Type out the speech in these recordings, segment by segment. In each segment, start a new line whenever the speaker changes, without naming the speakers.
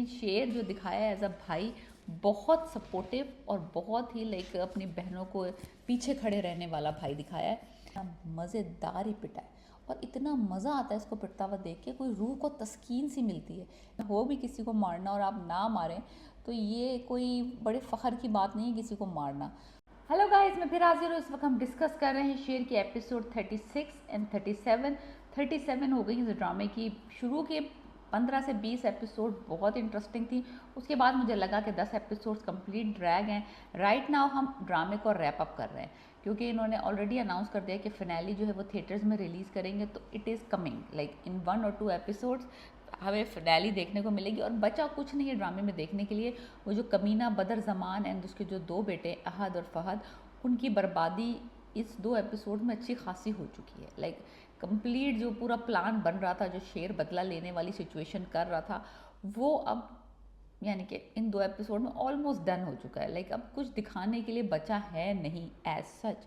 शेर जो दिखाया है एज अ भाई, बहुत सपोर्टिव और बहुत ही लाइक अपनी बहनों को पीछे खड़े रहने वाला भाई दिखाया है। मज़ेदार ही पिटा है और इतना मज़ा आता है इसको पिटता हुआ देख के, कोई रूह को तस्कीन सी मिलती है। हो भी किसी को मारना और आप ना मारें तो ये कोई बड़े फ़ख्र की बात नहीं है किसी को मारना। हेलो गाइस, मैं फिर हाजिर हूँ। इस वक्त हम डिस्कस कर रहे हैं शेर के एपिसोड 36 एंड 37 हो गई इस ड्रामे की। शुरू के 15 से 20 एपिसोड बहुत इंटरेस्टिंग थी, उसके बाद मुझे लगा कि 10 एपिसोड्स कंप्लीट ड्रैग हैं। राइट नाउ हम ड्रामे को रैप अप कर रहे हैं क्योंकि इन्होंने ऑलरेडी अनाउंस कर दिया कि फिनाली जो है वो थिएटर्स में रिलीज़ करेंगे, तो it is coming like in 1 और 2 एपिसोड्स हमें फिनाली देखने को मिलेगी। और बचा कुछ नहीं है ड्रामे में देखने के लिए। वो जो कमीना बदर जमान एंड उसके जो 2 बेटे अहद और फहद, उनकी बर्बादी इस 2 एपिसोड में अच्छी खासी हो चुकी है। लाइक कंप्लीट जो पूरा प्लान बन रहा था, जो शेर बदला लेने वाली सिचुएशन कर रहा था, वो अब यानी कि इन 2 एपिसोड में ऑलमोस्ट डन हो चुका है। लाइक अब कुछ दिखाने के लिए बचा है नहीं एज सच।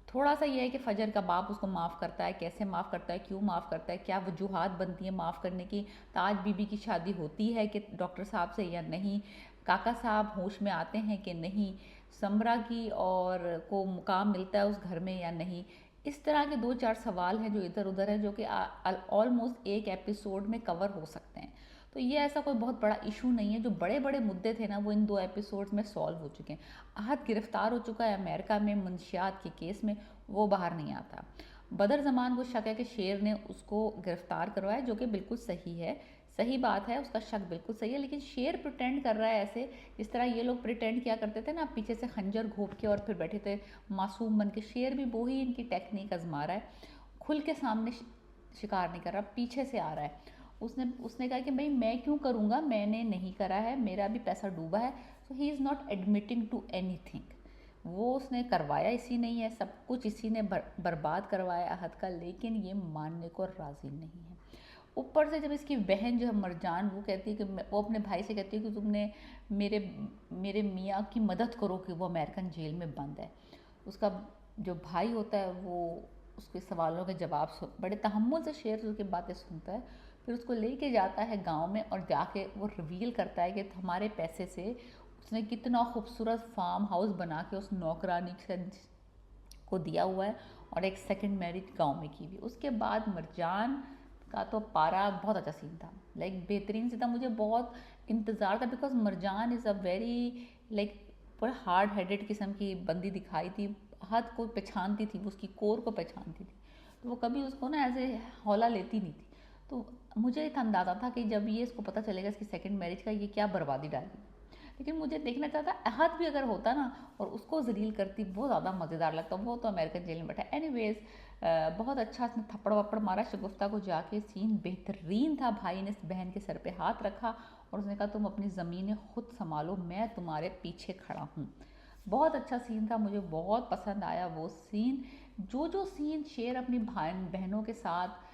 थोड़ा सा ये है कि फजर का बाप उसको माफ़ करता है, कैसे माफ़ करता है, क्यों माफ़ करता है, क्या वजूहात बनती है माफ़ करने की, ताज बीबी की शादी होती है कि डॉक्टर साहब से या नहीं, काका साहब होश में आते हैं कि नहीं, समरा की और को मुकाम मिलता है उस घर में या नहीं। इस तरह के 2-4 सवाल हैं जो इधर उधर हैं, जो कि ऑलमोस्ट एक एपिसोड में कवर हो सकते हैं। तो ये ऐसा कोई बहुत बड़ा इशू नहीं है। जो बड़े बड़े मुद्दे थे ना, वो इन 2 एपिसोड्स में सॉल्व हो चुके हैं। आहद गिरफ्तार हो चुका है अमेरिका में मुंशियात के केस में, वो बाहर नहीं आता। बदर जमान को शक है कि शेर ने उसको गिरफ्तार करवाया, जो कि बिल्कुल सही है, सही बात है, उसका शक बिल्कुल सही है। लेकिन शेर प्रिटेंड कर रहा है ऐसे जिस तरह ये लोग प्रिटेंड किया करते थे ना, पीछे से खंजर घोंप के और फिर बैठे थे मासूम बन के। शेर भी वही इनकी टेक्निक आजमा रहा है, खुल के सामने शिकार नहीं कर रहा, पीछे से आ रहा है। उसने उसने कहा कि भाई मैं क्यों करूँगा, मैंने नहीं करा है, मेरा भी पैसा डूबा है। So he is not admitting to anything. वो उसने करवाया इसी नहीं है, सब कुछ इसी ने बर्बाद करवाया अहद का, लेकिन ये मानने को राज़ी नहीं है। ऊपर से जब इसकी बहन जो है मरजान, वो कहती है कि वो अपने भाई से कहती है कि तुमने मेरे मेरे मियाँ की मदद करो कि वो अमेरिकन जेल में बंद है। उसका जो भाई होता है वो उसके सवालों के जवाब बड़े तहम्मुल से शेर उसकी बातें सुनता है, फिर उसको लेके जाता है गांव में और जाके वो रिवील करता है कि हमारे पैसे से उसने कितना खूबसूरत फार्म हाउस बना के उस नौकरानी को दिया हुआ है और एक सेकंड मैरिज गांव में की हुई। उसके बाद मरजान का तो पारा बहुत अच्छा सीन था, लाइक बेहतरीन सीन था। मुझे बहुत इंतज़ार था because Marjan is a very like पर हार्ड हेडेड किस्म की बंदी दिखाई थी। हद को पहचानती थी, वो उसकी कोर को पहचानती थी, तो वो कभी उसको ना ऐसे हौला लेती नहीं थी। तो मुझे एक अंदाज़ा था कि जब ये इसको पता चलेगा इसकी सेकंड मैरिज का, ये क्या बर्बादी डालेगी। लेकिन मुझे देखना चाहता अहद भी अगर होता ना और उसको जलील करती, वो ज़्यादा मज़ेदार लगता। वो तो अमेरिकन जेल में बैठा। एनीवेज बहुत अच्छा इसने थप्पड़ वप्पड़ मारा शगुफ्ता को जाके, सीन बेहतरीन था। भाई ने इस बहन के सर पे हाथ रखा और उसने कहा तुम अपनी ज़मीनें खुद संभालो, मैं तुम्हारे पीछे खड़ा हूँ। बहुत अच्छा सीन था, मुझे बहुत पसंद आया वो सीन। जो सीन शेर अपनी बहनों के साथ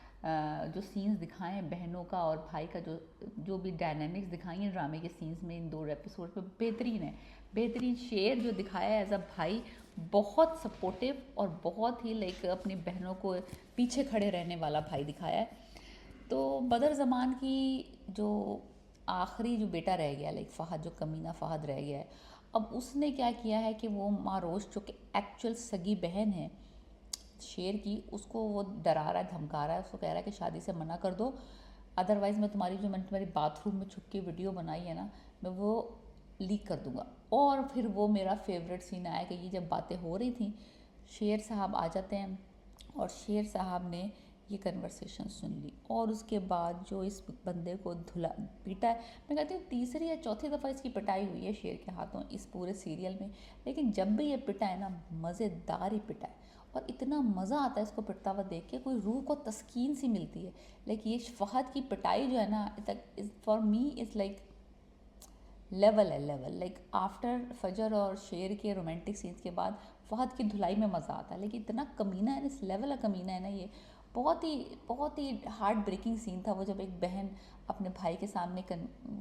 जो सीन्स दिखाए हैं बहनों का और भाई का, जो जो भी डायनामिक्स दिखाई हैं ड्रामे के सीन्स में इन 2 एपिसोड में, बेहतरीन है। बेहतरीन शेर जो दिखाया है एज अ भाई, बहुत सपोर्टिव और बहुत ही लाइक अपनी बहनों को पीछे खड़े रहने वाला भाई दिखाया है। तो बदर ज़मान की जो आखिरी जो बेटा रह गया, लाइक फ़हद, जो कमीना फ़हद रह गया है, अब उसने क्या किया है कि वो मारोश जो कि एक्चुअल सगी बहन है शेर की, उसको वो डरा रहा है, धमका रहा है, उसको कह रहा है कि शादी से मना कर दो, अदरवाइज़ मैं तुम्हारी बाथरूम में छुप के वीडियो बनाई है ना, मैं वो लीक कर दूंगा। और फिर वो मेरा फेवरेट सीन आया कि ये जब बातें हो रही थी, शेर साहब आ जाते हैं और शेर साहब ने ये कन्वर्सेशन सुन ली और उसके बाद जो इस बंदे को धुला पीटा है। मैं कहती हूँ तीसरी या चौथी दफ़ा इसकी पिटाई हुई है शेर के हाथों इस पूरे सीरियल में, लेकिन जब भी ये पिटा है ना, मज़ेदार ही पिटा है और इतना मज़ा आता है इसको पिटता हुआ देख के, कोई रूह को तस्कीन सी मिलती है। लाइक ये फ़हद की पिटाई जो है ना, for me is like level है, लेवल। लाइक आफ्टर फजर और शेर के रोमांटिक सीन्स के बाद फ़हद की धुलाई में मज़ा आता है, लेकिन इतना कमीना है, इस लेवल का कमीना है ना ये। बहुत ही हार्ट ब्रेकिंग सीन था वो, जब एक बहन अपने भाई के सामने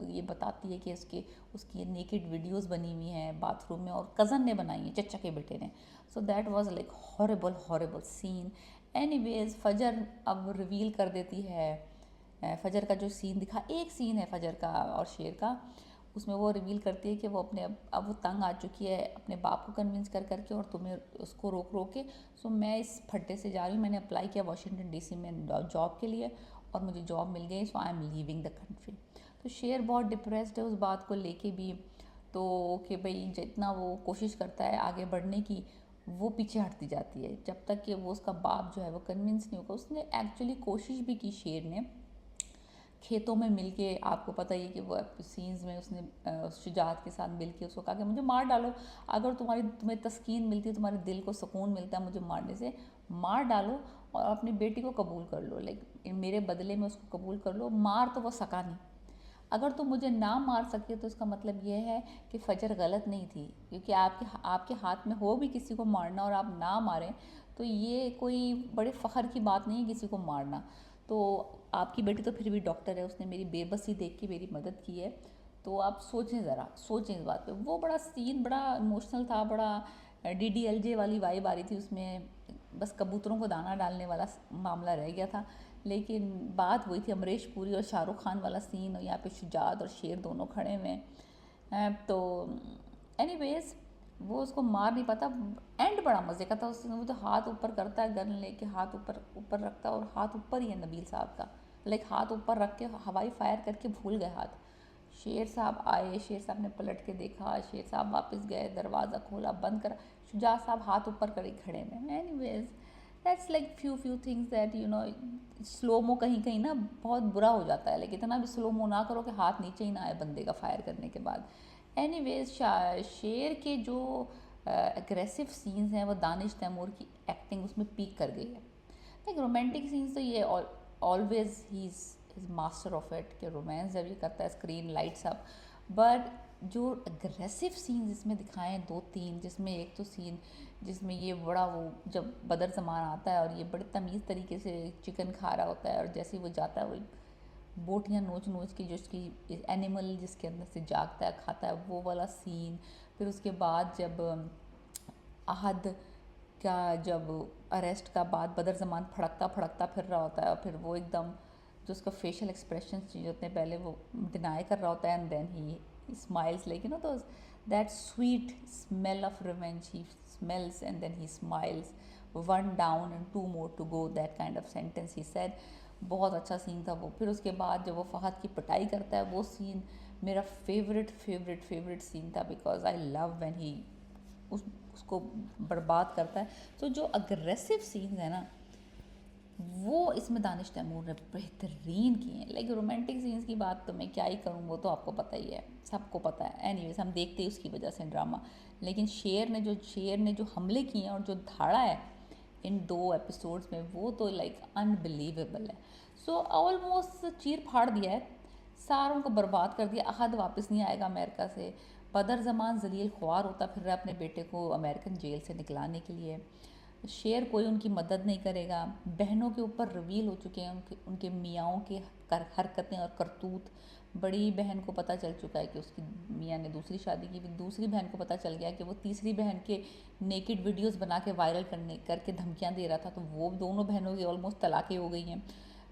ये बताती है कि उसकी नेकेड वीडियोस बनी हुई हैं बाथरूम में और कज़न ने बनाई है, चचा के बेटे ने। So that was like horrible horrible scene. Anyways Fajar अब रिवील कर देती है फजर का जो सीन दिखा, एक सीन है फजर का और शेर का, उसमें वो रिवील करती है कि वो अपने अब वो तंग आ चुकी है अपने बाप को कन्विंस कर करके और तुम्हें उसको रोक रोक के। सो मैं इस फट्टे से जा रही हूँ, मैंने अप्लाई किया वाशिंगटन डीसी में जॉब के लिए और मुझे जॉब मिल गई, so I am leaving the country. तो शेर बहुत डिप्रेस्ड है उस बात को लेके भी, तो कि भाई जितना वो कोशिश करता है आगे बढ़ने की, वो पीछे हटती जाती है जब तक कि वो उसका बाप जो है वो कन्विंस नहीं होगा। उसने एक्चुअली कोशिश भी की शेर ने, खेतों में मिलके, आपको पता ही है कि वो सीन्स में उसने शुजात के साथ मिलके उसको कहा कि मुझे मार डालो, अगर तुम्हें तस्कीन मिलती है, तुम्हारे दिल को सुकून मिलता है मुझे मारने से, मार डालो और अपनी बेटी को कबूल कर लो, लाइक मेरे बदले में उसको कबूल कर लो। मार तो वो सका नहीं, अगर तुम मुझे ना मार सके तो इसका मतलब ये है कि फजर गलत नहीं थी, क्योंकि आपके हाथ में हो भी किसी को मारना और आप ना मारें तो ये कोई बड़े फ़ख्र की बात नहीं है किसी को मारना। तो आपकी बेटी तो फिर भी डॉक्टर है, उसने मेरी बेबसी देख के मेरी मदद की है, तो आप सोचें ज़रा, सोचें इस बात पे। वो बड़ा सीन बड़ा इमोशनल था, बड़ा DDLJ वाली वाइब आ रही थी उसमें, बस कबूतरों को दाना डालने वाला मामला रह गया था। लेकिन बात वही थी, अमरीश पुरी और शाहरुख खान वाला सीन, और यहाँ पे शुजात और शेर दोनों खड़े हुए हैं। तो एनीवेज वो उसको मार नहीं पाता। एंड बड़ा मज़े का था, उसने वो तो हाथ ऊपर करता है, गन लेके हाथ ऊपर ऊपर रखता है, और हाथ ऊपर ही है नबील साहब का, लाइक हाथ ऊपर रख के हवाई फायर करके भूल गए हाथ। शेर साहब आए, शेर साहब ने पलट के देखा, शेर साहब वापस गए, दरवाज़ा खोला बंद करा, शुजा साहब हाथ ऊपर करे खड़े हैं। Anyways that's like few things that you know, slow mo कहीं कहीं ना बहुत बुरा हो जाता है, लेकिन इतना भी स्लो मो ना करो कि हाथ नीचे ही ना आए बंदे का फायर करने के बाद। एनीवेज शेर के जो एग्रेसिव सीन्स हैं वो दानिश तैमूर की एक्टिंग उसमें पीक कर गई है। लाइक रोमांटिक सीन्स तो ये always he is master of it, कि रोमांस जब ये करता है स्क्रीन लाइट्स अप। बट जो अग्रेसिव सीन्स इसमें दिखाए हैं 2-3, जिसमें एक तो सीन जिसमें ये बड़ा वो जब बदर ज़मान आता है और ये बड़े तमीज़ तरीके से चिकन खा रहा होता है, और जैसे ही वो जाता है वो बोटियाँ नोच नोच के जो उसकी एनिमल जिसके अंदर से जागता है खाता है, वो वाला सीन। फिर उसके बाद जब अहद का जब अरेस्ट का बाद बदर ज़मान फड़कता फड़कता फिर रहा होता है, और फिर वो एकदम जो उसका फेशियल एक्सप्रेशन चेंज होते हैं, पहले वो डिनाई कर रहा होता है and then he smiles, like you know, तो that sweet smell of revenge he smells and then he smiles, one down and two more to go, that kind of sentence he said. बहुत अच्छा scene था वो। फिर उसके बाद जब वो फहद की पिटाई करता है, वो सीन मेरा फेवरेट सीन था, because I love when he उसको बर्बाद करता है। तो जो अग्रेसिव सीन्स है ना, वो इसमें दानिश तैमूर ने बेहतरीन किए हैं। लाइक रोमांटिक सीन्स की बात तो मैं क्या ही करूँ, वो तो आपको पता ही है, सबको पता है। एनीवेज हम देखते ही उसकी वजह से ड्रामा। लेकिन शेर ने जो हमले किए हैं और जो धाड़ा है इन 2 एपिसोड्स में, वो तो लाइक अनबिलीवेबल है। सो ऑलमोस्ट चीर फाड़ दिया है, सारों को बर्बाद कर दिया। अहद वापस नहीं आएगा अमेरिका से, बदर ज़मान जलील ख्वार होता फिर रहा अपने बेटे को अमेरिकन जेल से निकलाने के लिए। शेर कोई उनकी मदद नहीं करेगा। बहनों के ऊपर रिवील हो चुके हैं उनके मियाँओं के हरकतें और करतूत। बड़ी बहन को पता चल चुका है कि उसकी मियाँ ने दूसरी शादी की, दूसरी बहन को पता चल गया कि वो तीसरी बहन के नेकेड वीडियोस बना के वायरल करके धमकियाँ दे रहा था, तो वो दोनों बहनों की ऑलमोस्ट तलाक़ें हो गई हैं।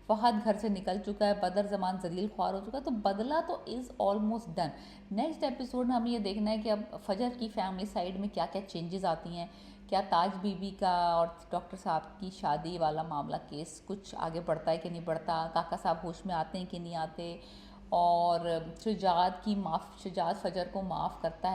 फहद घर से निकल चुका है, बदर ज़मान जलील ख्वार हो चुका है, तो बदला तो is almost done. Next episode में हमें ये देखना है कि अब फजर की फैमिली साइड में क्या क्या चेंजेस आती हैं, क्या ताज बीबी का और डॉक्टर साहब की शादी वाला मामला केस कुछ आगे बढ़ता है कि नहीं बढ़ता, काका साहब होश में आते हैं कि नहीं आते, और शुजात फजर को माफ़ करता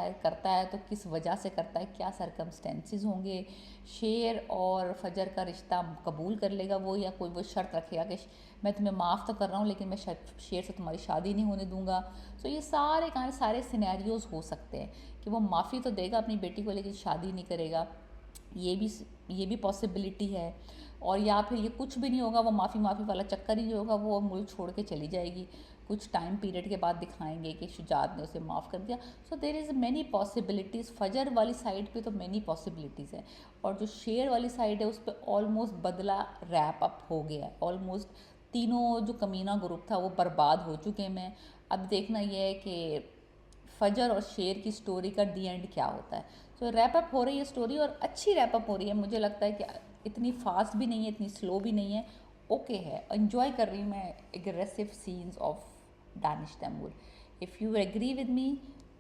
है तो किस वजह से करता है, क्या सरकमस्टेंसेस होंगे, शेर और फजर का रिश्ता कबूल कर लेगा वो, या कोई वो शर्त रखेगा कि मैं तुम्हें माफ़ तो कर रहा हूँ लेकिन मैं शेर से तुम्हारी शादी नहीं होने दूंगा। सो ये सारे सिनेरियोज़ हो सकते हैं कि वो माफ़ी तो देगा अपनी बेटी को लेकिन शादी नहीं करेगा, ये भी पॉसिबिलिटी है। और या फिर ये कुछ भी नहीं होगा, वो माफ़ी वाला चक्कर ही नहीं होगा, वो मुल्क छोड़ के चली जाएगी। कुछ टाइम पीरियड के बाद दिखाएंगे कि शुजात ने उसे माफ़ कर दिया। So there is many possibilities. Fajar वाली साइड पे तो मैनी पॉसिबिलिटीज़ है, और जो शेर वाली साइड है उस पर ऑलमोस्ट बदला रैप अप हो गया है। ऑलमोस्ट तीनों जो कमीना ग्रुप था वो बर्बाद हो चुके हैं। अब देखना यह है कि फजर और शेर की स्टोरी का दी एंड क्या होता है। सो रैप अप हो रही है स्टोरी, और अच्छी रैप अप हो रही है। मुझे लगता है कि इतनी फास्ट भी नहीं है, इतनी स्लो भी नहीं है, ओके है, एंजॉय कर रही हूँ मैं aggressive scenes of Danish Taimoor. If you agree with me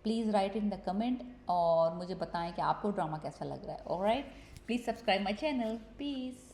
please write in the comment और मुझे बताएं कि आपको ड्रामा कैसा लग रहा है। Alright, please subscribe my channel. Piece.